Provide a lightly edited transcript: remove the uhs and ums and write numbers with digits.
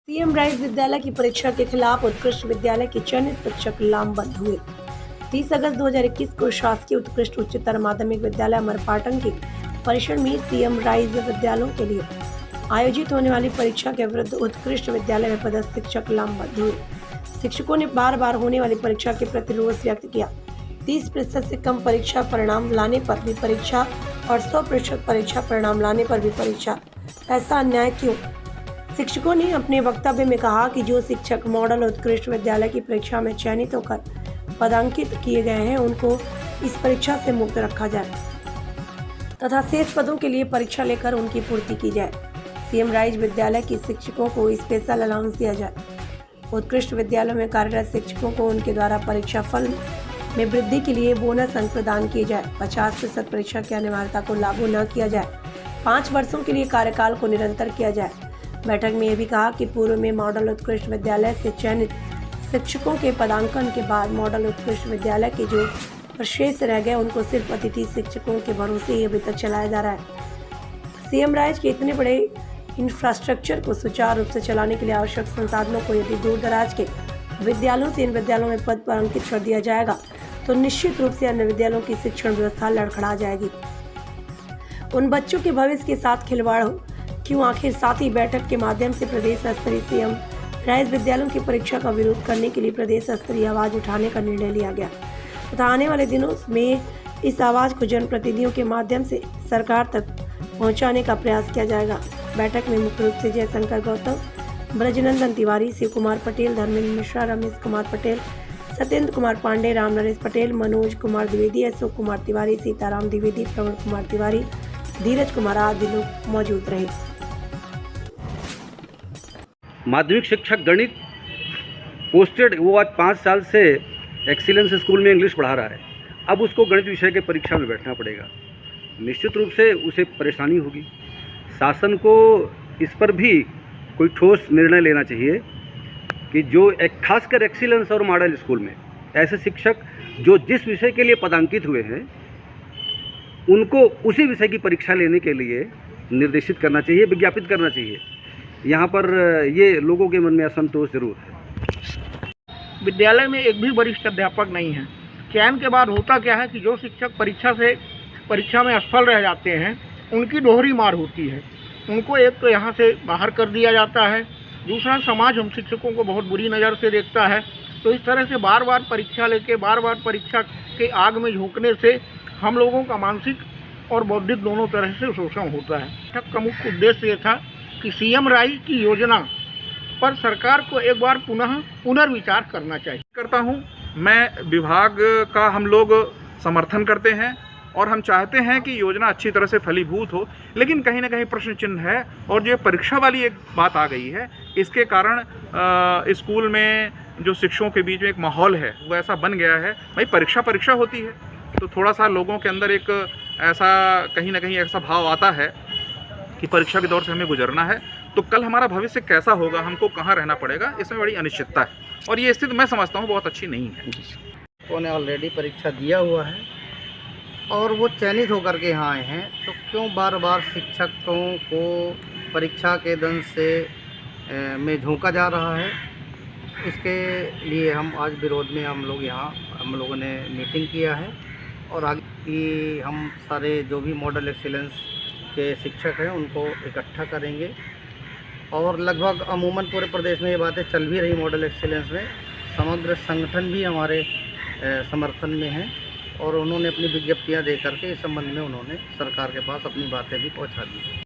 CM rise विद्यालय की परीक्षा के खिलाफ उत्कृष्ट विद्यालय के चयनित शिक्षक लामबंद हुए। 30 अगस्त 2021 को शासकीय उत्कृष्ट उच्चतर माध्यमिक विद्यालय अमरपाटन के परिसर में सीएम राइज विद्यालयों के लिए आयोजित होने वाली परीक्षा के विरुद्ध उत्कृष्ट विद्यालय में पदस्थ शिक्षक लामबंद हुए। शिक्षकों ने बार बार होने वाली परीक्षा के प्रति रोष व्यक्त किया। 30% से कम परीक्षा परिणाम लाने पर भी परीक्षा और 100% परीक्षा परिणाम लाने पर भी परीक्षा, ऐसा अन्याय क्यों? शिक्षकों ने अपने वक्तव्य में कहा कि जो शिक्षक मॉडल उत्कृष्ट विद्यालय की परीक्षा में चयनित होकर पदांकित किए गए हैं, उनको इस परीक्षा से मुक्त रखा जाए तथा शेष पदों के लिए परीक्षा लेकर उनकी पूर्ति की जाए। सीएम राइज विद्यालय के शिक्षकों को स्पेशल अलाउंस दिया जाए। उत्कृष्ट विद्यालयों में कार्यरत शिक्षकों को उनके द्वारा परीक्षा फल में वृद्धि के लिए बोनस अंक प्रदान किए जाए। 50% परीक्षा की अनिवार्यता को लागू न किया जाए। 5 वर्षों के लिए कार्यकाल को निरंतर किया जाए। बैठक में यह भी कहा कि पूर्व में मॉडल उत्कृष्ट विद्यालय से चयनित शिक्षकों के पदांकन के बाद मॉडल उत्कृष्ट विद्यालय के जो शेष रह गए, उनको सिर्फ अतिथि शिक्षकों के भरोसे ही अभी तक चलाया जा रहा है। सीएम राइज के इतने बड़े इंफ्रास्ट्रक्चर को सुचारू रूप से चलाने के लिए आवश्यक संसाधनों को यदि दूर दराज के विद्यालयों से इन विद्यालयों में पद पर अंकित कर दिया जाएगा, तो निश्चित रूप से अन्य विद्यालयों की शिक्षण व्यवस्था लड़खड़ा जाएगी। उन बच्चों के भविष्य के साथ खिलवाड़ हो क्यों? आखिर साथ ही बैठक के माध्यम से प्रदेश स्तरीय सीएम राइज विद्यालयों की परीक्षा का विरोध करने के लिए प्रदेश स्तरीय आवाज उठाने का निर्णय लिया गया तथा आने वाले दिनों में इस आवाज को जनप्रतिनिधियों के माध्यम से सरकार तक पहुंचाने का प्रयास किया जाएगा। बैठक में मुख्य रूप से जयशंकर गौतम, ब्रजनंदन तिवारी, शिव कुमार पटेल, धर्मेंद्र मिश्रा, रमेश कुमार पटेल, सत्येंद्र कुमार पांडे, राम नरेश पटेल, मनोज कुमार द्विवेदी, अशोक कुमार तिवारी, सीताराम द्विवेदी, प्रवीण कुमार तिवारी, धीरज कुमार आदि लोग मौजूद रहे। माध्यमिक शिक्षक गणित पोस्टेड, वो आज 5 साल से एक्सीलेंस स्कूल में इंग्लिश पढ़ा रहा है। अब उसको गणित विषय के परीक्षा में बैठना पड़ेगा। निश्चित रूप से उसे परेशानी होगी। शासन को इस पर भी कोई ठोस निर्णय लेना चाहिए कि जो खासकर एक्सीलेंस और मॉडल स्कूल में ऐसे शिक्षक जो जिस विषय के लिए पदांकित हुए हैं, उनको उसी विषय की परीक्षा लेने के लिए निर्देशित करना चाहिए, विज्ञापित करना चाहिए। यहाँ पर ये लोगों के मन में असंतोष जरूर है। विद्यालय में एक भी वरिष्ठ अध्यापक नहीं है। चयन के बाद होता क्या है कि जो शिक्षक परीक्षा में असफल रह जाते हैं, उनकी दोहरी मार होती है। उनको एक तो यहाँ से बाहर कर दिया जाता है, दूसरा समाज हम शिक्षकों को बहुत बुरी नज़र से देखता है। तो इस तरह से बार बार परीक्षा लेके बार बार परीक्षा के आग में झोंकने से हम लोगों का मानसिक और बौद्धिक दोनों तरह से शोषण होता है। बैठक का मुख्य उद्देश्य ये था कि सीएम राइज की योजना पर सरकार को एक बार पुनर्विचार करना चाहिए। करता हूँ मैं, विभाग का हम लोग समर्थन करते हैं और हम चाहते हैं कि योजना अच्छी तरह से फलीभूत हो, लेकिन कहीं ना कहीं प्रश्न चिन्ह है। और जो परीक्षा वाली एक बात आ गई है, इसके कारण स्कूल में जो शिक्षकों के बीच में एक माहौल है वो ऐसा बन गया है, भाई परीक्षा होती है, तो थोड़ा सा लोगों के अंदर एक ऐसा कहीं ना कहीं ऐसा भाव आता है कि परीक्षा के दौर से हमें गुजरना है, तो कल हमारा भविष्य कैसा होगा, हमको कहाँ रहना पड़ेगा, इसमें बड़ी अनिश्चितता है। और ये स्थिति मैं समझता हूँ बहुत अच्छी नहीं है। उन्होंने ऑलरेडी परीक्षा दिया हुआ है और वो चयनित होकर के यहाँ आए हैं, तो क्यों बार बार शिक्षकों को परीक्षा के दंश से में झोंका जा रहा है? इसके लिए हम आज विरोध में हम लोगों ने मीटिंग किया है और आगे की हम सारे जो भी मॉडल एक्सीलेंस के शिक्षक हैं उनको इकट्ठा करेंगे। और लगभग अमूमन पूरे प्रदेश में ये बातें चल भी रही मॉडल एक्सीलेंस में। समग्र संगठन भी हमारे समर्थन में है और उन्होंने अपनी विज्ञप्तियां दे करके इस संबंध में उन्होंने सरकार के पास अपनी बातें भी पहुंचा दी।